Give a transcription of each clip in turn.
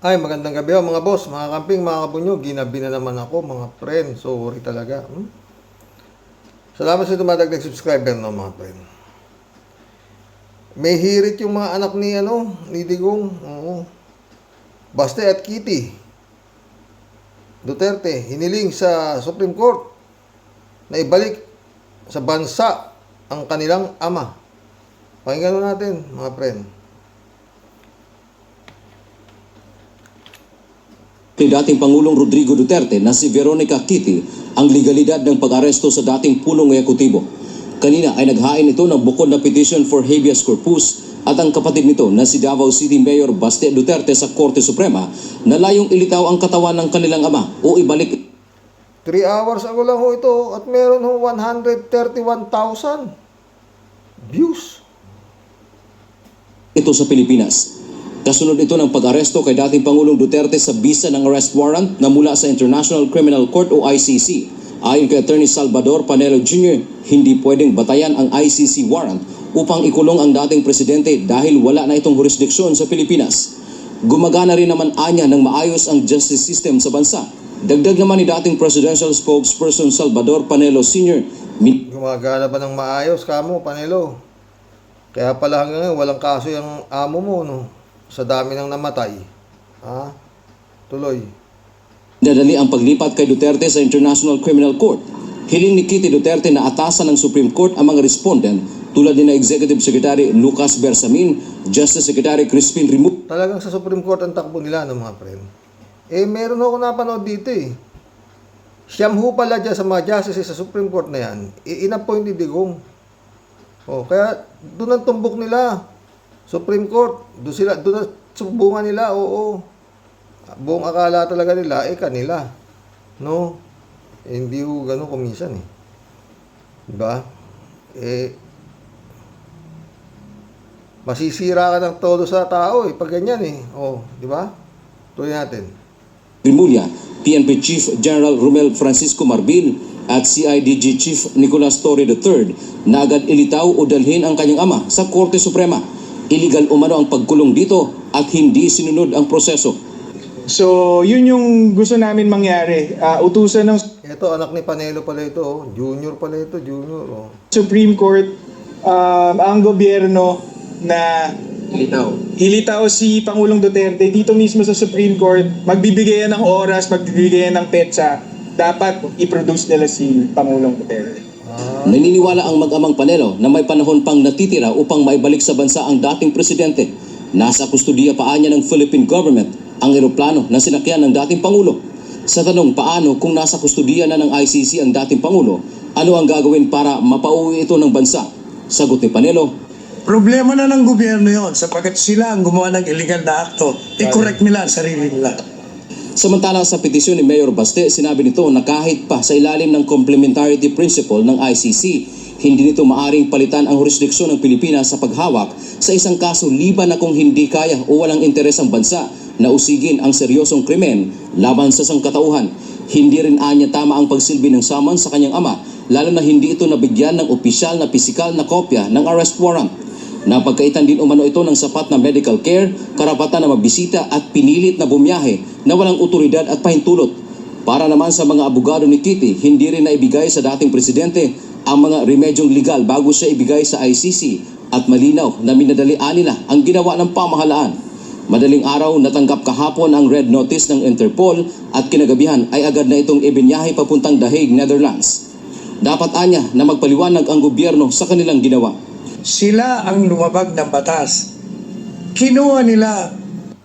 Ay, magandang gabi mga boss, mga kamping, mga kabunyo. Ginabi na naman ako, mga friend. Sorry talaga. Salamat sa tumatagdag subscriber, no, mga friend. May hirit yung mga anak ni Digong. Oo. Baste at Kitty Duterte, hiniling sa Supreme Court na ibalik sa bansa ang kanilang ama. Pakinggan natin, mga friend. Kay dating Pangulong Rodrigo Duterte na si Veronica Kitty ang legalidad ng pag-aresto sa dating punong ehekutibo. Kanina ay naghain ito ng bukod na petition for habeas corpus at ang kapatid nito na si Davao City Mayor Baste Duterte sa Korte Suprema na layong ilitaw ang katawan ng kanilang ama o ibalik 3 hours ago lang ho ito at meron ho 131,000 views. ito sa Pilipinas. Kasunod ito ng pag-aresto kay dating Pangulong Duterte sa bisa ng arrest warrant na mula sa International Criminal Court o ICC. Ayon kay Attorney Salvador Panelo Jr., hindi pwedeng batayan ang ICC warrant upang ikulong ang dating presidente dahil wala na itong jurisdiksyon sa Pilipinas. Gumagana rin naman anya ng maayos ang justice system sa bansa. Dagdag naman ni dating presidential spokesperson Salvador Panelo Sr. Gumagana ba ng maayos kamo, Panelo? Kaya pala hanggang ngayon walang kaso yung amo mo, no? Sa dami ng namatay. Ha? Tuloy. Dadali ang paglipat kay Duterte sa International Criminal Court. Hiling ni Kitty Duterte na atasan ng Supreme Court ang mga respondent tulad ni na Executive Secretary Lucas Bersamin, Justice Secretary Crispin Remulla. Talagang sa Supreme Court ang takbo nila, no, mga friend. Meron ako napanood dito eh. Siyam ho pala dyan sa mga justices sa Supreme Court na yan. In-appoint ni Digong. Kaya doon ang tumbok nila. Supreme Court, doon na sumbungan nila, oo. Buong akala talaga nila, kanila. No? Hindi ho ganun kumisan eh. Diba? Masisira ka ng todo sa tao pag ganyan eh. Diba? Tuloy natin. Remulla, PNP Chief General Romel Francisco Marbil at CIDG Chief Nicolas Torre III na agad ilitaw o dalhin ang kanyang ama sa Korte Suprema. Illegal umano ang pagkulong dito at hindi sinunod ang proseso. So, yun yung gusto namin mangyari. Utusan ng Ito, anak ni Panelo pala ito. Junior pala ito, junior. Supreme Court, ang gobyerno na hilitaw si Pangulong Duterte dito mismo sa Supreme Court, magbibigay yan ng oras, magbibigay yan ng petsa, dapat i-produce nila si Pangulong Duterte. Naniniwala ang mag-amang Panelo na may panahon pang natitira upang maibalik sa bansa ang dating presidente. Nasa kustudiya pa niya ng Philippine government ang eroplano na sinakyan ng dating Pangulo. Sa tanong paano kung nasa kustudiya na ng ICC ang dating Pangulo, ano ang gagawin para mapauwi ito ng bansa? Sagot ni Panelo, problema na ng gobyerno yon sapagkat sila ang gumawa ng illegal na akto. I-correct nila ang sarili nila. Samantala sa petisyon ni Mayor Baste, sinabi nito na kahit pa sa ilalim ng complementarity principle ng ICC, hindi nito maaring palitan ang jurisdiksyon ng Pilipinas sa paghawak sa isang kaso liban na kung hindi kaya o walang interes ang bansa na usigin ang seryosong krimen laban sa sangkatauhan. Hindi rin anya tama ang pagsilbi ng summons sa kanyang ama, lalo na hindi ito nabigyan ng opisyal na pisikal na kopya ng arrest warrant. Napagkaitan din umano ito ng sapat na medical care, karapatan na mabisita at pinilit na bumiyahe na walang otoridad at pahintulot. Para naman sa mga abogado ni Kitty, hindi rin naibigay sa dating presidente ang mga remedyong legal bago siya ibigay sa ICC at malinaw na minadalian nila ang ginawa ng pamahalaan. Madaling araw natanggap kahapon ang red notice ng Interpol at kinagabihan ay agad na itong ibinyahe papuntang The Hague, Netherlands. Dapat anya na magpaliwanag ang gobyerno sa kanilang ginawa. Sila ang lumabag ng batas. Kinuha nila.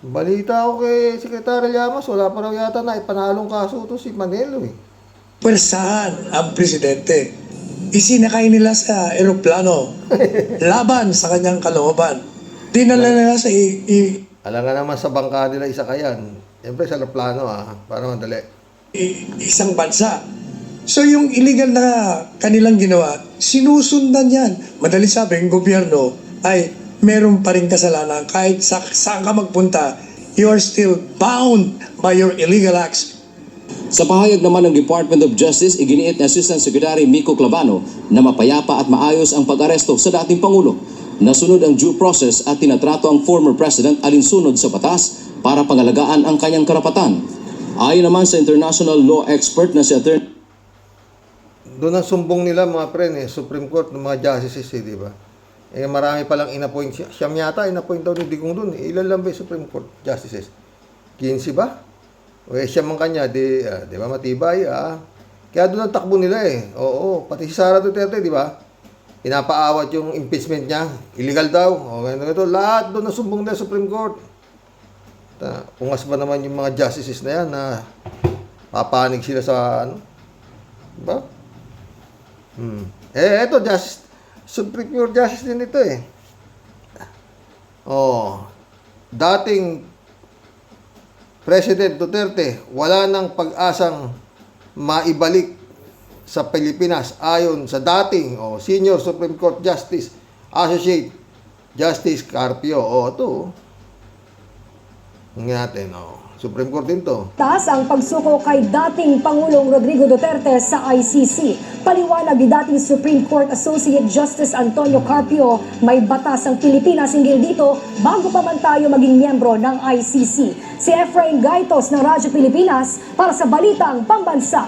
Balita ko kay Secretary Llamas, wala pa raw yata na ipanalong kaso to si Manelo eh. Pwersahan ang presidente. Isinakay nila sa eroplano. Laban sa kanyang kalooban. Dinala nila sa Alam nga naman sa bangka nila isa kayan. Siyempre sa plano para madali. isang bansa. So yung illegal na kanilang ginawa, sinusundan yan. Madali sabi, yung gobyerno ay meron pa rin kasalanan. Kahit saan ka magpunta, you are still bound by your illegal acts. Sa pahayag naman ng Department of Justice, iginiit ni Assistant Secretary Mico Clavano na mapayapa at maayos ang pag-aresto sa dating Pangulo. Nasunod ang due process at tinatrato ang former president alinsunod sa batas para pangalagaan ang kanyang karapatan. Ayon naman sa international law expert na si Attorney Doon ang sumbong nila mga pre, Supreme Court ng mga justices, di ba? Marami palang inappoint. Siyam yata, inappoint daw ni Digong doon. Ilan lang ba yung Supreme Court justices? 15 ba? O siyam ang kanya, di ba matibay, Kaya doon ang takbo nila Oo, pati si Sara Duterte, di ba? Pinapaawat yung impeachment niya. Illegal daw. O, ganito. Lahat doon ang sumbong nila Supreme Court. Ungas ba naman yung mga justices na yan na papanig sila sa diba? Eto Supreme Court Justice din ito dating President Duterte wala nang pag-asang maibalik sa Pilipinas ayon sa dating Senior Supreme Court Justice Associate Justice Carpio. Ito natin, Supreme Court din to. Taas ang pagsuko kay dating Pangulong Rodrigo Duterte sa ICC. Paliwanag ni dating Supreme Court Associate Justice Antonio Carpio, may batas ang Pilipinas hinggil dito bago pa man tayo maging miyembro ng ICC. Si Efrain Gaitos ng Radyo Pilipinas para sa Balitang Pambansa.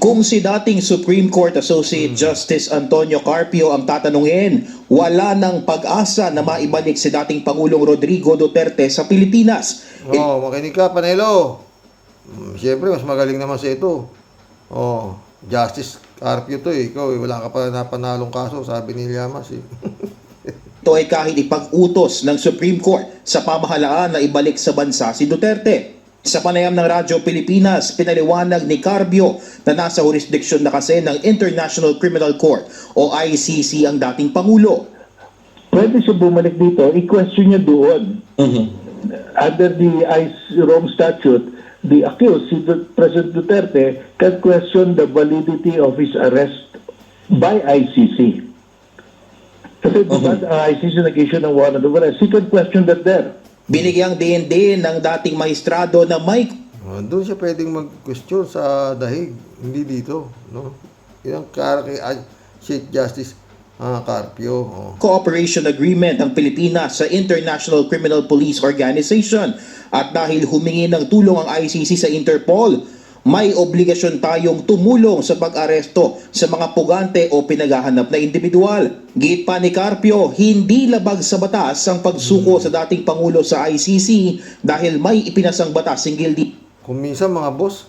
Kung si dating Supreme Court Associate Justice Antonio Carpio ang tatanungin, wala nang pag-asa na maibalik si dating Pangulong Rodrigo Duterte sa Pilipinas. Makinig ka, Panelo. Siyempre, mas magaling naman sa ito. Justice Carpio to Ikaw, wala ka pa napanalong kaso, sabi ni Llamas Ito ay kahit ipag-utos ng Supreme Court sa pamahalaan na ibalik sa bansa si Duterte. Sa panayam ng Radyo Pilipinas, pinaliwanag ni Carpio na nasa jurisdiksyon na kasi ng International Criminal Court o ICC ang dating Pangulo. Pwede siya bumalik dito, i-question niya doon. Under the Rome Statute, the accused, si President Duterte, can question the validity of his arrest by ICC. Kasi diba, ICC nag-issue ng warrant of arrest. He can question that there. Binigyang din ng dating maestrado na may Doon siya pwedeng mag-question sa dahig, hindi dito. Yung kay Chief Justice Carpio. cooperation agreement ng Pilipinas sa International Criminal Police Organization. At dahil humingi ng tulong ang ICC sa Interpol, may obligasyon tayong tumulong sa pag-aresto sa mga pugante o pinaghahanap na individual. Git pa ni Carpio, hindi labag sa batas ang pagsuko sa dating Pangulo sa ICC dahil may ipinasang batas hinggil di. Kung minsan mga boss,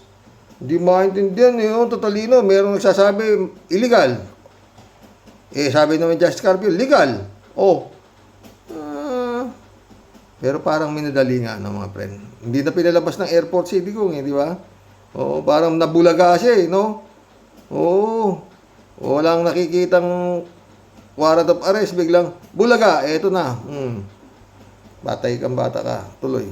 hindi maintindihan tatalino. Merong nagsasabi, illegal. Sabi naman Justice Carpio, legal. Pero parang minadali nga ng mga friend. Hindi na pinalabas ng airport si Digong di ba? Parang nabulaga siya walang nakikitang warrant of arrest, biglang bulaga, eto na. Batay kang bata ka, tuloy.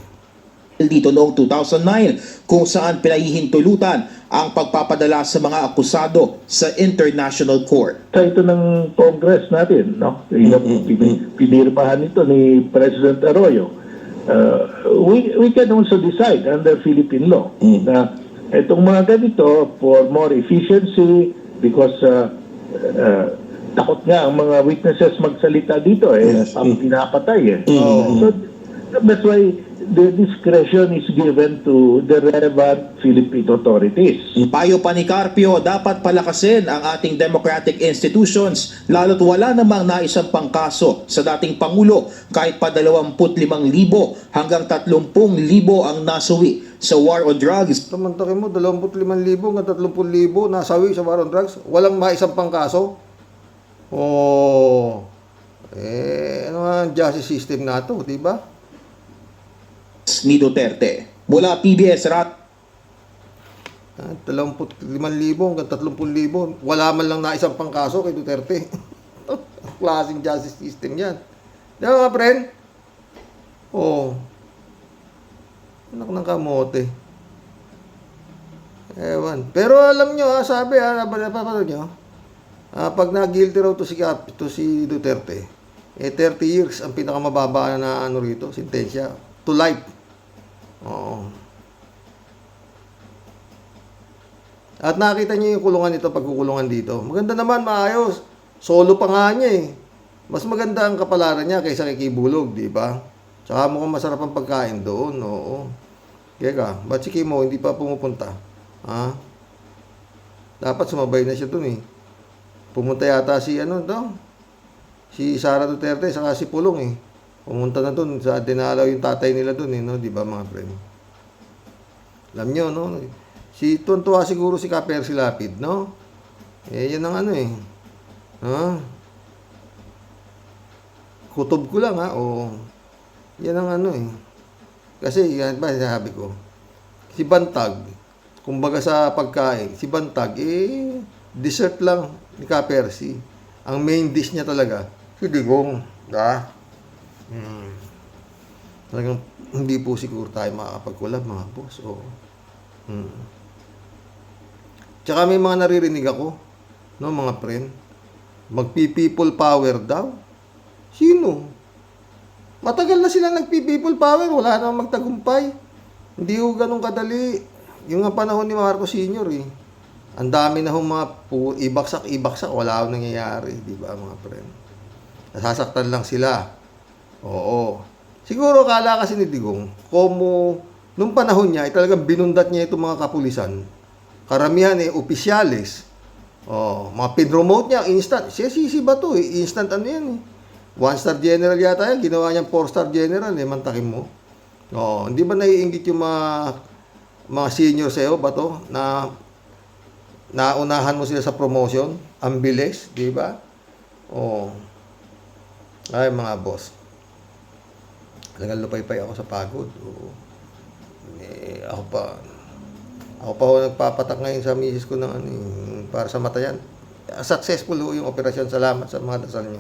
Dito noong 2009 kung saan pinahihintulutan ang pagpapadala sa mga akusado sa International Court. Sa ito ng Congress natin, pinirmahan ito ni President Arroyo. We can also decide under Philippine law na itong mga ganito for more efficiency because takot nga ang mga witnesses magsalita dito ang pinapatay So that's why the discretion is given to the relevant Philippine authorities. Payo pa ni Carpio, dapat palakasin ang ating democratic institutions lalo't wala namang naisang pangkaso sa dating Pangulo kahit pa 25,000 hanggang 30,000 ang nasawi sa war on drugs. Tamantakin mo, 25,000 hanggang 30,000 nasawi sa war on drugs. Walang maisang pangkaso. Ano nga ang justice system na ito, di ba? Ni Duterte. Mula PBS 25,000 hanggang 30,000. Wala man lang na isang pangkaso kay Duterte. Klaseng justice system yan. Di ba mga friend? Anak ng kamote. Ewan. Pero alam nyo, sabi, napapanood nyo, pag na-guilty raw to si Duterte, 30 years ang pinakamababa na rito, sentensya. To life. At nakita niyo yung kulungan nito, pagkukulungan dito. Maganda naman, maayos. Solo pa nga niya Mas maganda ang kapalaran niya kaysa kay Kibulog, di ba? Tsaka mukhang masarap ang pagkain doon, oo. Kaya ba't si Kimo hindi pa pumupunta? Ha? Dapat sumabay na siya doon eh. Pumunta yata si si Sara Duterte saka si Pulong eh. Pumunta na doon sa dinalaw yung tatay nila doon eh, no? Di ba mga friend? Alam nyo, no? Si Tuntua siguro si Kapersi Lapid, no? Yan ang ha? Kutob ko lang ha, yan ang Kasi yan ba sabi ko, si Bantag, kumbaga sa pagkain, si Bantag dessert lang ni Kapersi. Ang main dish niya talaga, si digong, Talagang hindi po siguro tayo makakapag-collab mga boss. Tsaka may mga naririnig ako, no, mga friend, magpi-people power daw. Sino? Matagal na sila nagpi-people power, wala namang magtagumpay. Hindi ho ganun kadali. Yung nga panahon ni Marcos Sr. Ang dami na hong mga ibaksak, wala akong nangyayari, di ba mga friend? Nasasaktan lang sila. Oo. Siguro kala kasi ni Digong, nung panahon niya, talagang binundat niya itong mga kapulisan. Karamihan opisyales. Mga pinromote niya, instant. Si Bato instant yan 1-star general yata yan, ginawa niyang 4-star general mantakin mo. Hindi ba naiinggit yung mga senior sa'yo, Bato, na naunahan mo sila sa promotion? Ang bilis, di ba? Ay, mga boss. Talagang lupay-pay ako sa pagod. Ako pa nagpapatak ngayon sa misis ko ng para sa mata yan. Successful yung operasyon. Salamat sa mga dasal nyo.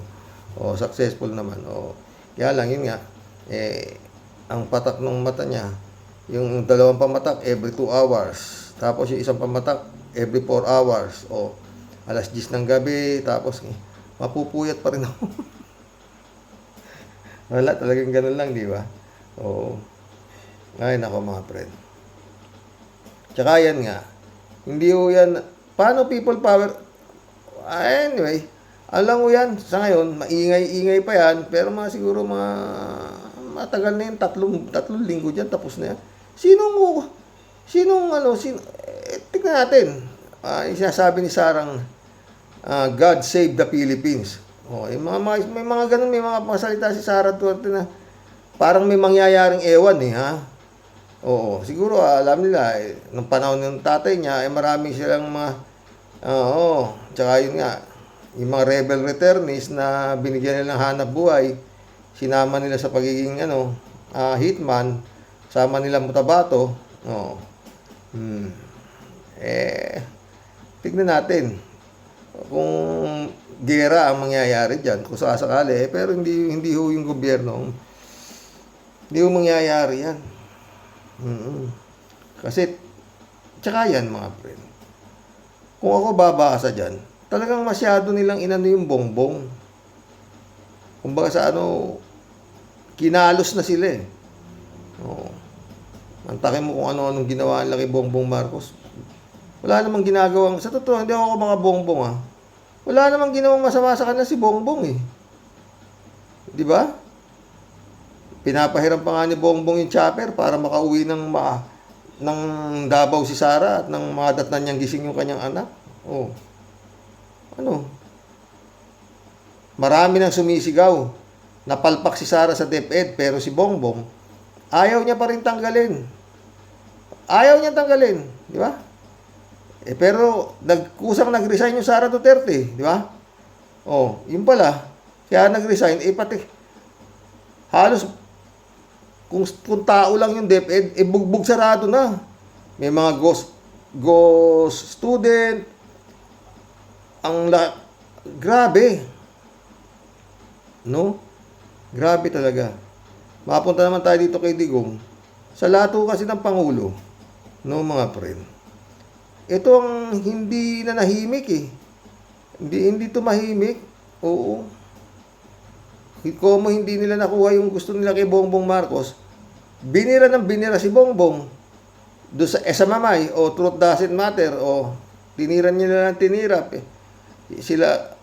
Successful naman. Kaya lang, yun nga. Ang patak ng mata niya, yung dalawang pamatak every 2 hours. Tapos yung isang pamatak every 4 hours. Alas 10 ng gabi. Tapos mapupuyat pa rin ako. Wala, talagang ganun lang, di ba? Ay, nako mga friend. Tsaka yan nga, hindi ho yan, paano people power? Anyway, alam mo yan, sa ngayon, maingay-ingay pa yan, pero siguro matagal na yun, tatlong linggo dyan, tapos na yan. Tignan natin, yung sinasabi ni Sarang, God save the Philippines. May mga ganun, may mga pasalita si Sara Duterte na parang may mangyayaring ewan ha. Siguro alam nila nung panahon ng tatay niya marami silang tsaka yun nga yung mga rebel returnees na binigyan nila ng hanap buhay, sinama nila sa pagiging hitman, sama nila Mutabato. Tignan natin kung gera ang mangyayari diyan kung sakali pero hindi ho yung gobyerno, hindi ho mangyayari yan. Kasi tsaka yan mga friend, kung ako babasa dyan, talagang masyado nilang yung bongbong. Kumbaga sa kinalos na sila Antakin mo kung ano-anong ginawa nila kay Bongbong Marcos. Wala namang ginagawang, sa totoo, hindi ako mga bongbong wala namang ginawang masama sa kanila si Bongbong di ba? Pinapahiram pa nga ni Bongbong yung chopper para makauwi ng Davao si Sara at nang madatnan niyang gising yung kanyang anak. Marami nang sumisigaw. Napalpak si Sara sa DepEd pero si Bongbong ayaw niya pa rin tanggalin. Di ba? Pero kusang nag-resign yung Sara Duterte, di ba? Yun pala. Kaya nag-resign, pati halos kung tao lang yung DepEd, bugbog sarado na. May mga ghost student. Grabe. No? Grabe talaga. Mapunta naman tayo dito kay Digong. Sa lato kasi ng Pangulo, no mga friend. Ito ang hindi na nahimik Hindi tumahimik. Como hindi nila nakuha yung gusto nila kay Bongbong Marcos, binira si Bongbong doon sa Mamay Truth Doesn't Matter tiniran nila ng tinirap sila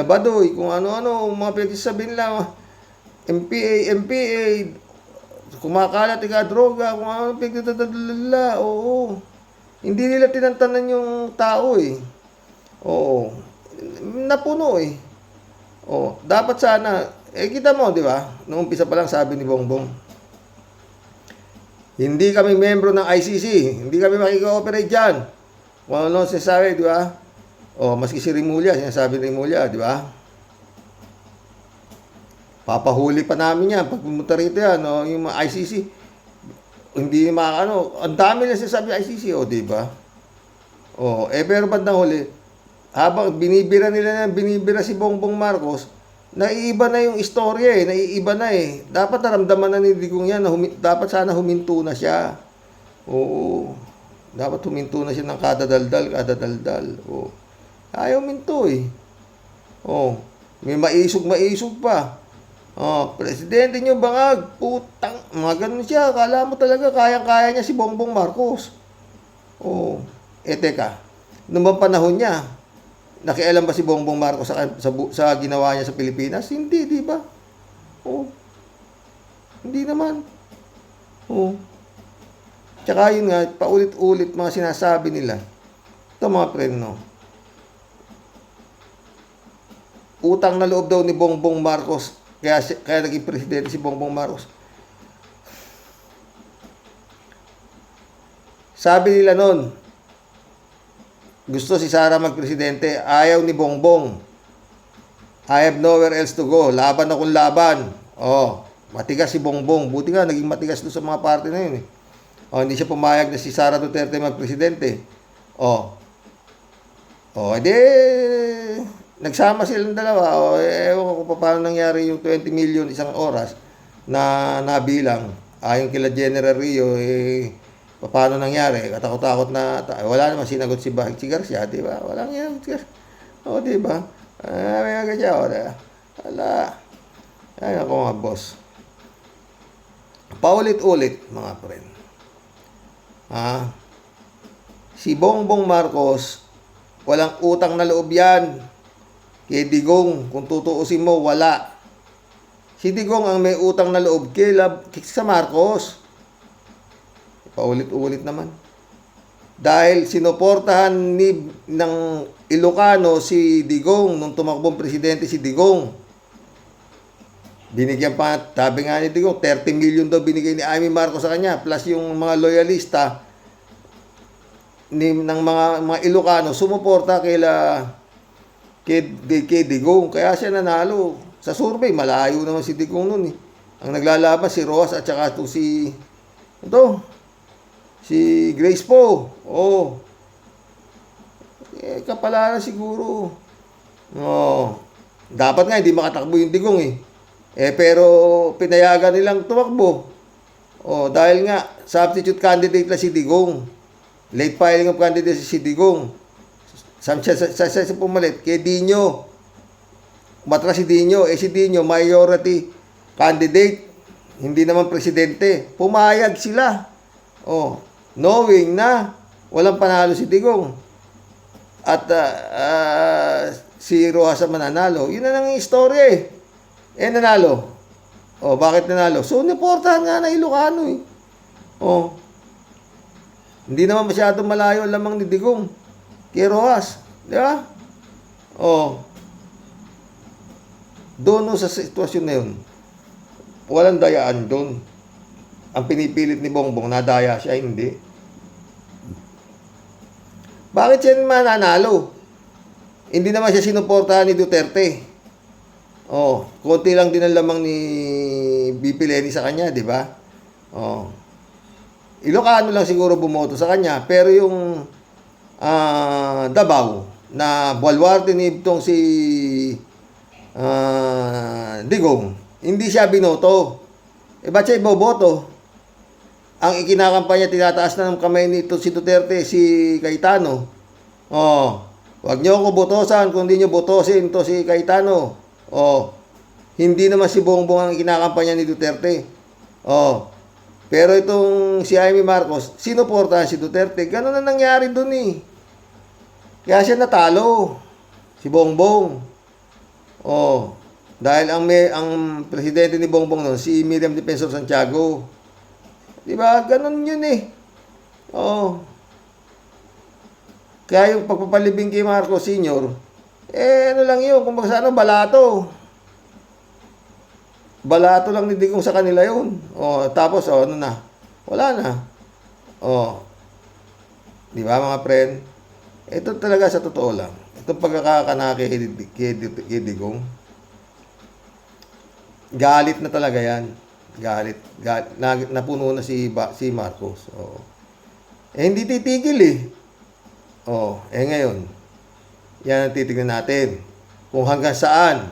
Badoy, kung ano-ano mga pinagsasabi nila MPA, kumakalat ka droga, kung ano, pigdadadadala, oo. Hindi nila tinantanan yung tao eh. Oo. Napuno eh. Oo. Dapat sana, kita mo, di ba? Noong umpisa pa lang sabi ni Bongbong, hindi kami membro ng ICC, hindi kami makikooperate dyan. Kung ano sinasabi, di ba? O, maski si Rimulya, sinasabi ni Rimulya, di ba? Papahuli pa namin yan pag pumunta rito yan, no? Yung mga ICC, hindi makakano, ang dami na sinasabi ICC, o, di ba? O, pero bandang huli, habang binibira si Bongbong Marcos, naiiba na yung istorya eh, naiiba na eh. Dapat naramdaman na ni Digong yan, na dapat sana huminto na siya. Oo, dapat huminto na siya ng kadadaldal. Oo. Ayaw huminto eh. Oo, may maisog pa. Oh, presidente nyo bangag, putang, mga ganun siya. Akala mo talaga kayang-kaya niya si Bongbong Marcos. Oh, teka, nung bang panahon niya, nakialam ba si Bongbong Marcos sa ginawa niya sa Pilipinas? Hindi, di ba? Oh, hindi naman. Oh. Tsaka yun nga, paulit-ulit mga sinasabi nila. Ito mga preno. Utang na loob daw ni Bongbong Marcos. Kaya naging presidente si Bongbong Marcos. Sabi nila noon, gusto si Sara magpresidente, ayaw ni Bongbong. I have nowhere else to go. Laban akong laban. Oh, matigas si Bongbong. Buti nga, naging matigas doon sa mga party na yun eh. Oh, hindi siya pumayag na si Sara Duterte magpresidente. Oh, edi, nagsama silang dalawa. O, ewan ko pa paano nangyari yung 20 million isang oras na nabilang. Ayon kila General Rio, paano nangyari? Katakot-takot na, wala naman sinagot si Garcia, di ba? Walang yan. O, di ba? May ganyan, wala. Ay, ako mga boss. Paulit-ulit, mga friend. Si Bongbong Marcos, walang utang na loob yan. Kay Digong, kung tutuusin mo, wala. Si Digong ang may utang na loob sa Marcos. Paulit-ulit naman. Dahil sinuportahan ng Ilocano si Digong nung tumakbong presidente si Digong. Binigyan pa, sabi nga ni Digong, 30 million daw binigay ni Amy Marcos sa kanya, plus yung mga loyalista ng mga Ilocano sumuporta kay Digong. Kaya siya nanalo. Sa survey, malayo naman si Digong nun eh. Ang naglalaban si Rojas at saka si Grace Poe. Oh. Kapalaran siguro. Oh. Dapat nga hindi makatakbo yung Digong eh. Pero pinayagan nilang tumakbo. Oh, dahil nga substitute candidate lang si Digong. Late filing of candidacy si Digong. Sa pumalit kay Dino. Matras si Dino. Si Dino, majority candidate. Hindi naman presidente. Pumayag sila. Oh, knowing na walang panalo si Digong. At si Rojas ang mananalo. Yun na lang yung istorya eh. Nanalo. Oh, bakit nanalo? So, naportahan nga na Ilocano eh. Oh. Hindi naman masyadong malayo lamang ni Digong kay Rojas. Di ba? Oh. Doon sa sitwasyon na yun, walang dayaan doon. Ang pinipilit ni Bongbong, nadaya siya, hindi. Bakit siya mananalo? Hindi naman siya sinuportahan ni Duterte. Oh, konti lang din ang lamang ni BP Leni sa kanya, di ba? Oh. Ilocano lang siguro bumoto sa kanya, pero yung Davao na baluarte ni itong si Digong, hindi siya binoto. Ba't siya iboboto? Ang ikinakampanya, tinataas na ng kamay nito si Duterte, si Cayetano. Oh, wag niyo ako botosan, kundi niyo botosin to si Cayetano. Oh, hindi naman si Bongbong ang ikinakampanya ni Duterte. Oh, pero itong si Amy Marcos, sinuportahan si Duterte. Ganun na nangyari dun eh. Kaya siya natalo. Si Bongbong. Oh, Dahil ang presidente ni Bongbong noon, si Miriam Defensor Santiago. Di ba? Ganun yun eh. Oo. Kaya yung pagpapalibing kay Marcos Sr., ano lang yun, kung sa ano, balato. Balato lang ni Digong sa kanila yun. Tapos, ano na? Wala na. Di ba mga friend? Ito talaga sa totoo lang. Itong pagkakakanaki kay Digong, galit na talaga yan. Galit. Napuno na si Marcos. Hindi titigil eh. Ngayon, yan ang titignan natin. Kung hanggang saan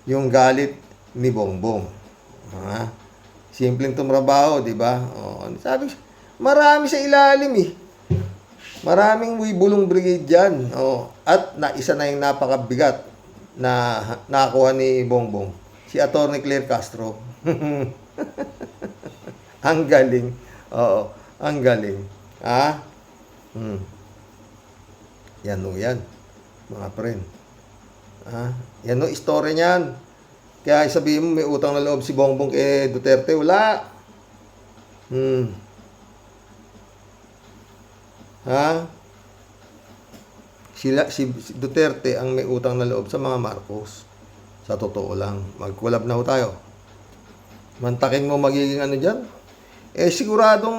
yung galit ni Bongbong. Simpleng tumrabaho, di ba? Sabi, marami sa ilalim eh. Maraming bulong brigade dyan. At isa na yung napakabigat na nakakuha ni Bongbong. Si Atty. Claire Castro. Ang galing. Ang galing. Yan o yan. Mga friend. Yan o, story niyan. Kaya sabihin mo, may utang na loob si Bongbong kay Duterte. Wala. Si Duterte ang may utang na loob sa mga Marcos. Sa totoo lang. Mag-collab na ho tayo. Mantakin mo magiging ano dyan? Siguradong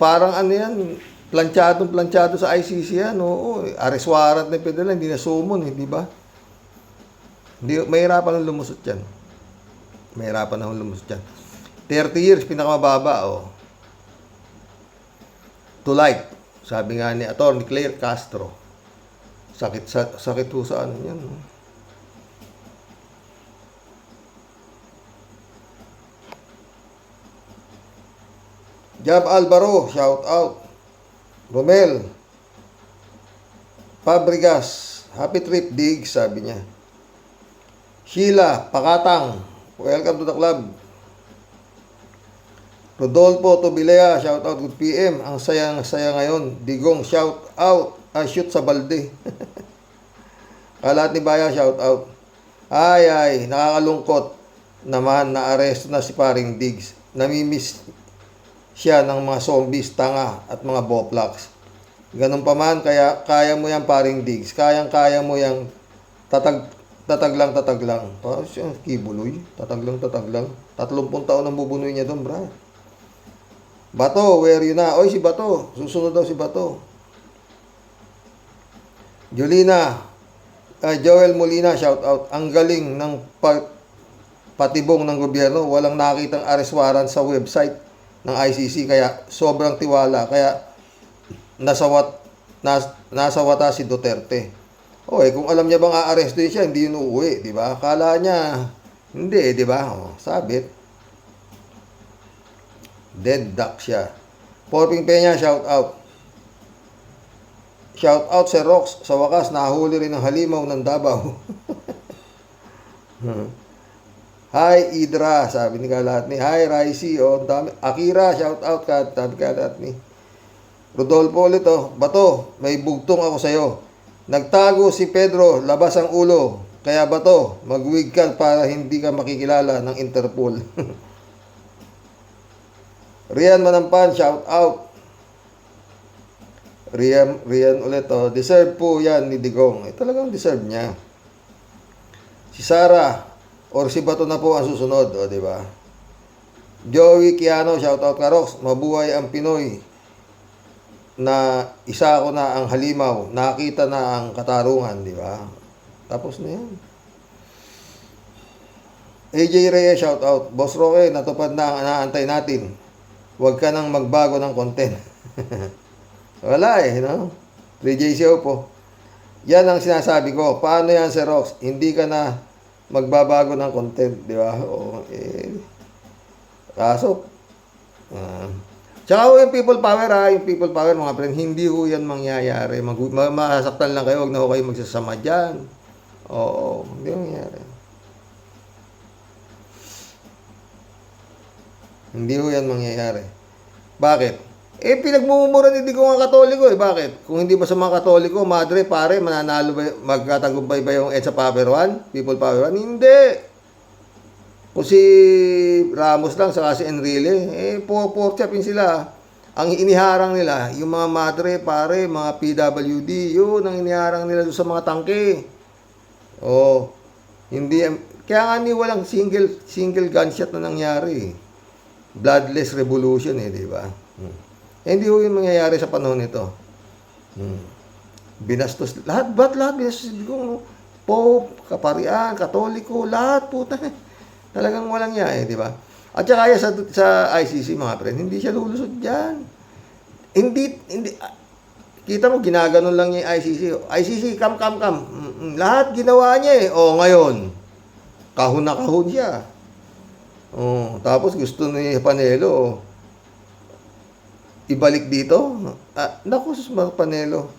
parang ano yan, planchado sa ICC yan. Arrest warrant na federal, hindi na summon, hindi ba? Mahirapan ang lumusot yan. Mahirapan ang lumusot yan. 30 years, pinakamababa, To life, sabi nga ni Atty. Claire Castro. Sakit ho sa ano yan. Jab Alvaro, shout out. Romel Fabregas, happy trip dig, sabi niya. Sheila Pakatang, welcome to the club. Rodolfo Tobilea, shout out, good PM. Ang saya ngayon. Digong, shout out. Shoot sa balde. Kalat ni Baya, shout out. Ay, nakakalungkot naman na aresto na si paring Diggs. Namimiss siya ng mga zombies, tanga at mga boplaks. Ganun pa man, kaya mo yan paring Diggs. Kaya mo yang tatag lang. Parang siya, kibuloy. Tatag lang. 30 taon ang bubunoy niya doon, bra. Bato, where you na? Oy, si Bato. Susunod daw si Bato. Joel Molina, shout out. Ang galing ng patibong ng gobyerno. Walang nakitang arrest warrant sa website ng ICC. Kaya sobrang tiwala. Kaya nasa wata si Duterte. Kung alam niya bang aaresto siya, hindi yun uuwi. Diba? Akala niya, hindi, diba? Sabit. Dead duck siya. Porping Peña, shout out. Shout out Sir Rox. Sa wakas, nahuli rin ang halimaw ng Davao. Hi Idra, sabi ni Kalat ni. Hi Raisi, dami. Akira, shout out ka, sabi Kalat ni. Rodolfo ulit, Bato, may bugtong ako sa'yo. Nagtago si Pedro, labas ang ulo. Kaya Bato, mag-wig ka para hindi ka makikilala ng Interpol. Rian Manampan, shout out. Rian ulit, deserve po yan ni Digong. Talagang deserve niya. Si Sara or si Bato na po ang susunod, di ba? Joey Kiano, shout out Karox. Mabuhay ang Pinoy. Na isa ko na ang halimaw. Nakita na ang katarungan, di ba? Tapos na yan. AJ Reyes, shout out. Boss Roque, natupad na ang inaantay natin. Huwag ka nang magbago ng content. Wala no? 3JCO po. Yan ang sinasabi ko. Paano yan, Sir Rox? Hindi ka na magbabago ng content, di ba? Kaso, tsaka yung people power, yung people power, mga friend, hindi ho yan mangyayari. Masaktan lang kayo, huwag na ho kayo magsasama dyan. Hindi mangyayari. Hindi ho yan mangyayari. Bakit? Pinagmumura ni Digong ang Katoliko Bakit? Kung hindi ba sa mga Katoliko, madre, pare, mananalo ba, magtatagumpay ba yung EDSA Power One? People Power One? Hindi. Kung si Ramos lang, saka si Enrile, po-chapin sila. Ang iniharang nila, yung mga madre, pare, mga PWD, yun ang iniharang nila doon sa mga tangke. Hindi, kaya nga walang single gunshot na nangyari. Bloodless revolution di ba? Hindi ho yung mangyayari sa panahon nito. Binastos, lahat binastos. Pope, Kaparian, Katoliko, lahat puta. Talagang walang di ba? At saka kaya sa ICC mga friend, hindi siya lulusod dyan. Hindi, kita mo, ginaganon lang niya yung ICC. ICC, come. Lahat ginawa niya ngayon, kahon na kahon siya. Tapos gusto ni Panelo, ibalik dito. Naku, sus mga Panelo.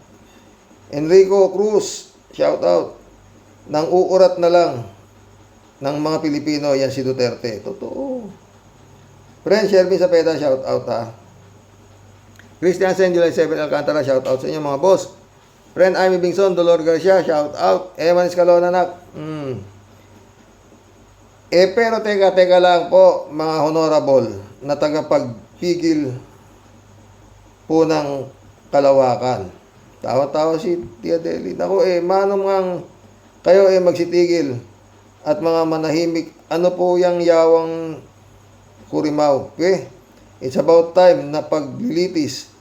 Enrico Cruz, shout out. Nang uurat na lang ng mga Pilipino, yan si Duterte. Totoo. Friend, Shervin Sapeda, shout out Christian Sen, July 7, Alcantara, shout out sa inyo mga boss. Friend, Amy Bingson, Dolor Garcia, shout out. Eman Escalona, nak. Pero teka lang po, mga honorable, na tagapagpigil po ng kalawakan. Tawa-tawa si Tia Deli. Naku manong ang kayo magsitigil at mga manahimik. Ano po yung yawang kurimaw? It's about time na paglilitis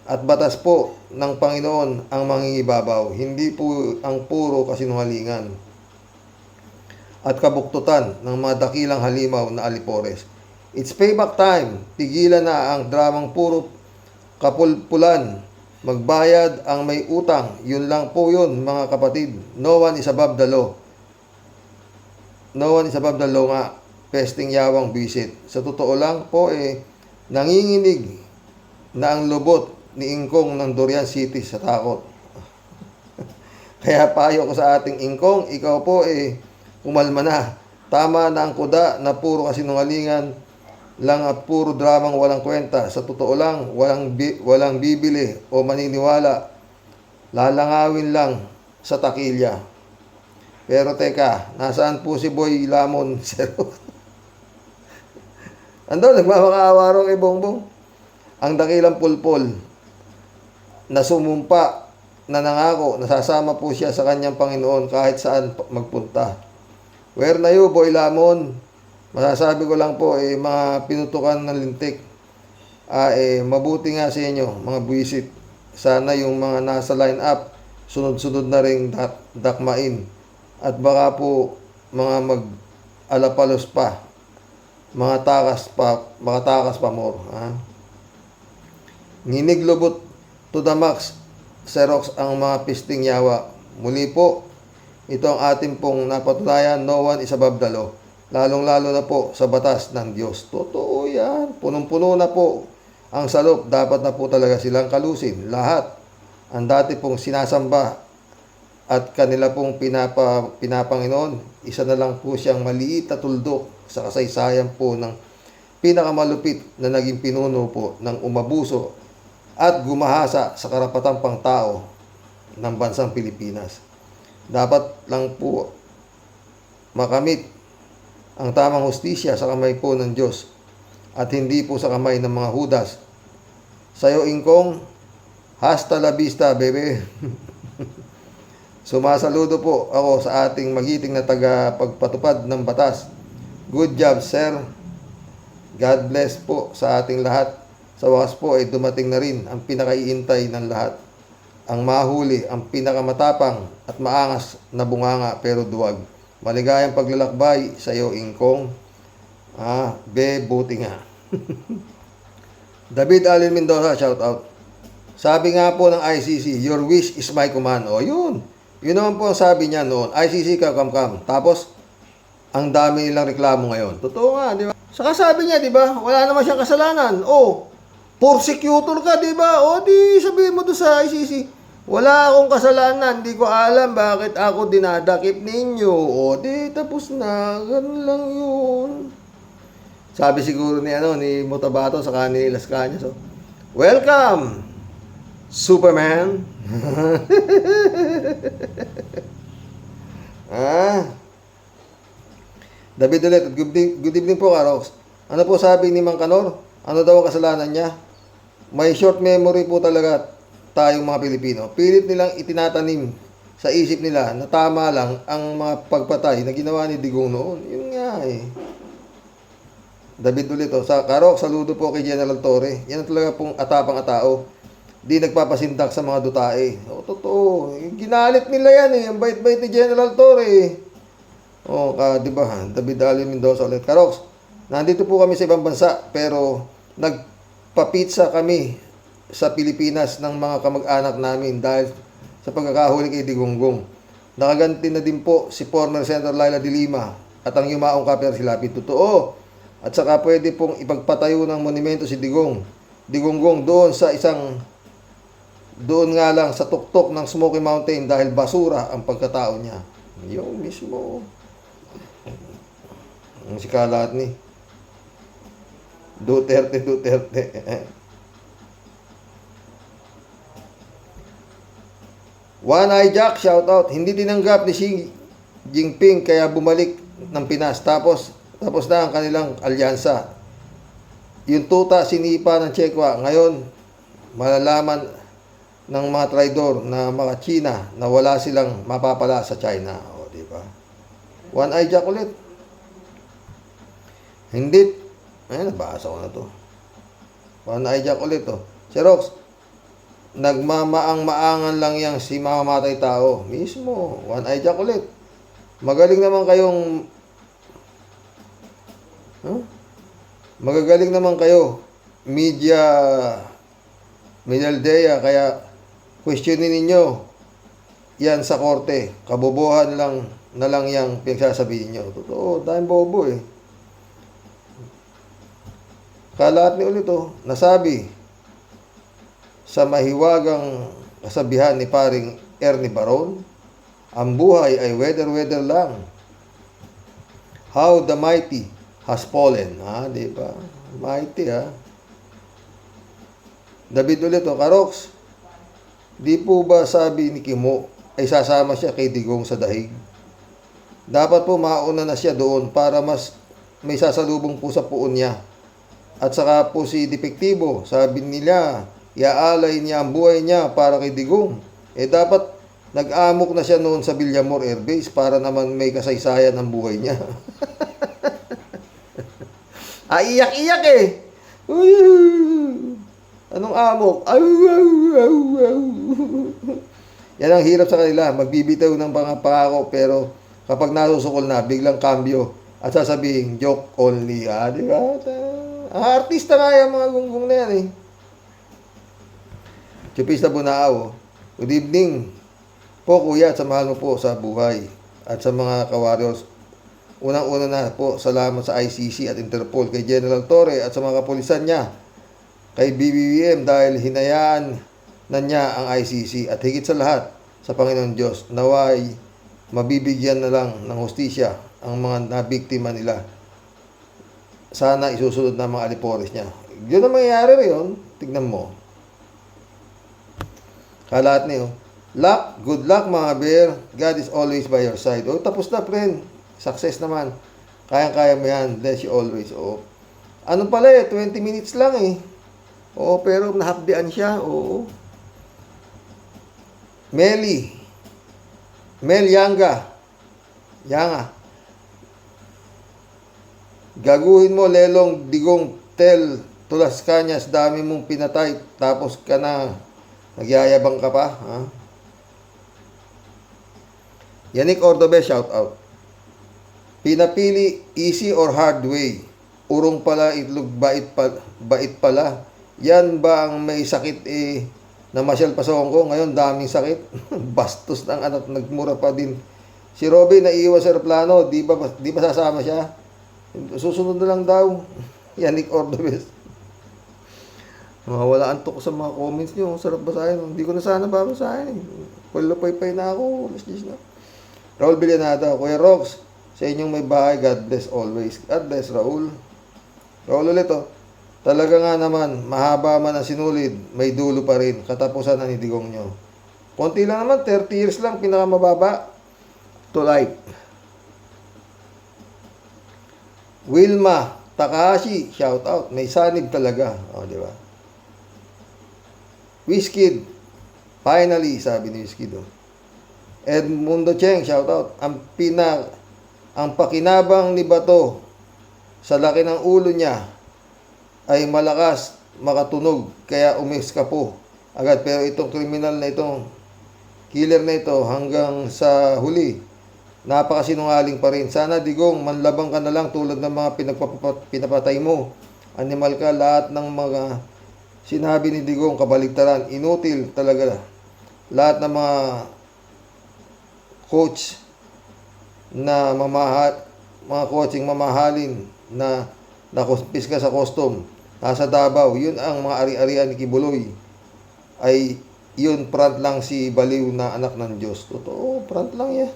at batas po ng Panginoon ang mangingibabaw. Hindi po ang puro kasinungalingan at kabuktutan ng mga dakilang halimaw na alipores. It's payback time. Tigilan na ang dramang puro kapulpulan. Magbayad ang may utang. Yun lang po yun, mga kapatid. No one is above the law. No one is above the law nga. Pesting yawang bisit. Sa totoo lang po nanginginig na ang lubot ni Ingkong ng Durian City sa takot. Kaya payo ko sa ating Ingkong, ikaw po umalma na. Tama na ang kuda na puro kasinungalingan lang at puro dramang walang kwenta. Sa totoo lang, walang bibili o maniniwala. Lalangawin lang sa takilya. Pero teka, nasaan po si Boy Lamon? Nagmamakaawa kay Bongbong. Ang dakilang pulpol na sumumpa na nangako, nasasama po siya sa kanyang Panginoon kahit saan magpunta. Where na you, Boy Lamon? Masasabi ko lang po, mga pinutukan ng lintik. Mabuti nga sa inyo, mga buwisit. Sana yung mga nasa line up, sunod-sunod na ring dakmain. At baka po, mga mag-alapalos pa. Mga takas pa more. Nginig lubot to the max, Xerox ang mga pisting yawa. Muli po, ito ang ating pong napatunayan, no one is above the law. Lalong-lalo na po sa batas ng Diyos. Totoo yan. Punong-puno na po ang salop. Dapat na po talaga silang kalusin. Lahat. Ang dati pong sinasamba at kanila pong pinapanginoon, isa na lang po siyang maliit na tuldok sa kasaysayan po ng pinakamalupit na naging pinuno po ng umabuso at gumahasa sa karapatang pangtao ng bansang Pilipinas. Dapat lang po makamit ang tamang hustisya sa kamay po ng Diyos at hindi po sa kamay ng mga Hudas. Sa'yo, Ingkong, hasta la vista, bebe. Sumasaludo po ako sa ating magiting na tagapagpatupad ng batas. Good job, sir. God bless po sa ating lahat. Sa wakas po dumating na rin ang pinakaiintay ng lahat. Ang mahuli, ang pinakamatapang at maangas na bunganga pero duwag. Maligayang paglalakbay sa iyo, Ingkong. Buti nga. David Allen Mendoza, shout out. Sabi nga po ng ICC, your wish is my command. Yun. Yun naman po ang sabi niya noon. ICC, come. Tapos, ang dami nilang reklamo ngayon. Totoo nga, di ba? Saka sabi niya, di ba? Wala naman siyang kasalanan. Persecutor ka, di ba? Di sabihin mo doon sa ICC. Wala akong kasalanan, di ko alam bakit ako dinadakip ninyo. Di tapos na, ganun lang yun. Sabi siguro ni Motabato sa kanila Las Cañas, Welcome, Superman. David ulit, good evening po, Karox. Ano po sabi ni Mang Kanor? Ano daw ang kasalanan niya? May short memory po talaga tayong mga Pilipino. Pilit nilang itinatanim sa isip nila na tama lang ang mga pagpatay na ginawa ni Digong noon. Yun nga eh. David ulit, sa Karox, saludo po kay General Torre. Yan talaga pong atapang tao. Di nagpapasindak sa mga dutae. Totoo. Ginalit nila yan eh. Ang bait-bait ni General Torre eh. Di ba? David Ali Mendoza ulit. Karox, nandito po kami sa ibang bansa pero nagpapitsa kami sa Pilipinas ng mga kamag-anak namin dahil sa pagkakahuli kay Digonggong. Nakaganti na din po si former Senator Laila de Lima at ang yumaong Kapiar Silapid. Totoo. At saka pwede pong ipagpatayo ng monumento si Digonggong doon sa doon nga lang sa tuktok ng Smoky Mountain dahil basura ang pagkatao niya. Yung mismo. Ang sikalat ni Duterte. One Eye Jack, shout out. Hindi tinanggap ni Xi Jinping kaya bumalik ng Pinas. Tapos na ang kanilang alyansa. Yung tuta sinipa ng Chekwa. Ngayon, malalaman ng mga traidor na mga China na wala silang mapapala sa China. Di ba? One Eye Jack ulit. Hindi. Nabasa ko na to. One Eye Jack ulit to. Si Rox, nagmamaang-maangan lang yang si mamamatay tao. Mismo. One Eye Jack ulit. Magagaling naman kayo. Medialdea, kaya questionin ninyo yan sa korte. Kabobohan na lang yang pinagsasabihin nyo. Totoo, dahil bobo eh. Kalat ni ulit nasabi sa mahiwagang kasabihan ni paring Ernie Baron, ang buhay ay weather lang. How the mighty has fallen. Di ba? Mighty David ulit Karox, di po ba sabi ni Kimo ay sasama siya kay Digong sa dahig? Dapat po mauna na siya doon para mas may sasalubong po sa puon niya. At saka po si Depektibo, sabi nila, iaalay niya ang buhay niya para kay Digong. Dapat nag-amok na siya noon sa Villamor Air Base para naman may kasaysayan ang buhay niya. Iyak-iyak eh. Anong amok? Yan ang hirap sa kanila. Magbibitaw ng mga pangako pero kapag nasusukol na, biglang kambyo at sasabihin, joke only. Di ba? Artista nga yung mga gunggong na yan eh. Chupista Bunao. Good evening po kuya at samahan mo po sa buhay. At sa mga ka-warriors, unang-una na po, salamat sa ICC at Interpol, kay General Torre at sa mga kapulisan niya, kay BBBM dahil hinayaan na niya ang ICC at higit sa lahat sa Panginoon Diyos, naway mabibigyan na lang ng hustisya ang mga nabiktima nila. Sana isusunod na mga alipores niya. Yun ang mangyayari rin. Tignan mo. Kalat niyo. Good luck mga bear. God is always by your side. Tapos na friend. Success naman. Kayang-kaya mo yan. Bless you always. Ano pala 20 minutes lang eh. Pero nahapdian siya. Mel Yanga. Gaguhin mo, Lelong Digong, tel to Las Cañas, dami mong pinatay, tapos ka na, nagyayabang ka pa, Yannick Ordobe, shout out. Pinapili, easy or hard way. Urong pala, itlog, bait pala. Yan ba ang may sakit na Marshall Pasongko? Ngayon, daming sakit. Bastos ng anak, nagmura pa din. Si Robin, naiiwan sa aeroplano, di ba sasama siya? Susunod na lang daw. Yannick Ordovez. Wala antok sa mga comments nyo. Sarap basahin. Hindi ko na sana babasahin. Pay na ako. Alas 10 na. Raul Villanada. Kuya Rox, sa inyong may bahay, God bless always. God bless, Raul. Raul ulit Talaga nga naman, mahaba man ang sinulid, may dulo pa rin. Katapusan na ni Digong nyo. Konti lang naman, 30 years lang, pinakamababa. To life. Wilma Takahashi, shout out. May sanib talaga. O, di ba? Wizkid. Finally, sabi ni Wizkid. Edmundo Cheng, shout out. Ang pakinabang ni Bato sa laki ng ulo niya ay malakas makatunog kaya umiskapo agad. Pero itong kriminal na itong killer na ito hanggang sa huli napakasinungaling pa rin. Sana Digong manlabang ka na lang tulad ng mga pinapatay mo. Animal ka. Lahat ng mga sinabi ni Digong kabaligtaran, inutil talaga. Lahat ng mga coach na mga coaching mamahalin na nakuspis ka sa custom nasa Davao, yun ang mga ari-arian ni Kibuloy. Ay yun, front lang si Baliw na anak ng Diyos. Totoo, front lang yan.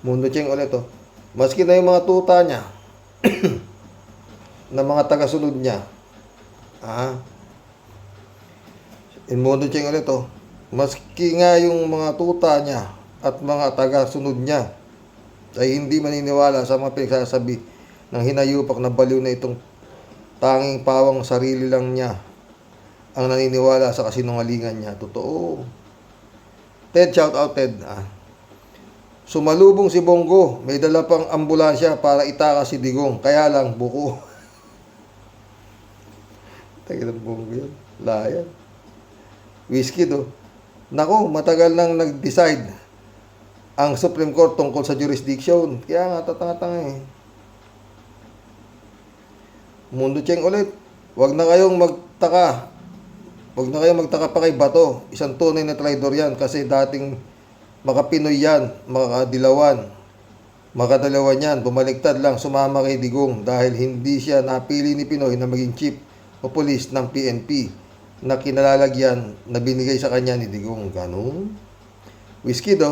Mundo Cheng ulit to. Maski na yung mga tuta niya na mga tagasunod niya. Mundo Cheng ulit to. Maski nga yung mga tuta niya at mga tagasunod niya ay hindi maniniwala sa mga pinagsasabi ng hinayupak na baliw na itong tanging pawang sarili lang niya ang naniniwala sa kasinungalingan niya. Totoo. Ted, shout out Ted. Sumalubong si Bongo. May dala pang ambulansya para itakas si Digong. Kaya lang, buko. Tagay ng Bongo yun. Layan. Wizkid, Naku, matagal nang nag-decide ang Supreme Court tungkol sa jurisdiction. Kaya nga, tatanga-tanga Mundo Cheng ulit. Huwag na kayong magtaka. Huwag na kayong magtaka pa kay Bato. Isang tunay na traidor yan kasi dating makapinoy yan, makadilawan. Makadalawan yan, bumaligtad lang sumama kay Digong dahil hindi siya napili ni Pinoy na maging chief o police ng PNP na kinalalagyan na binigay sa kanya ni Digong. Ganun. Wizkid,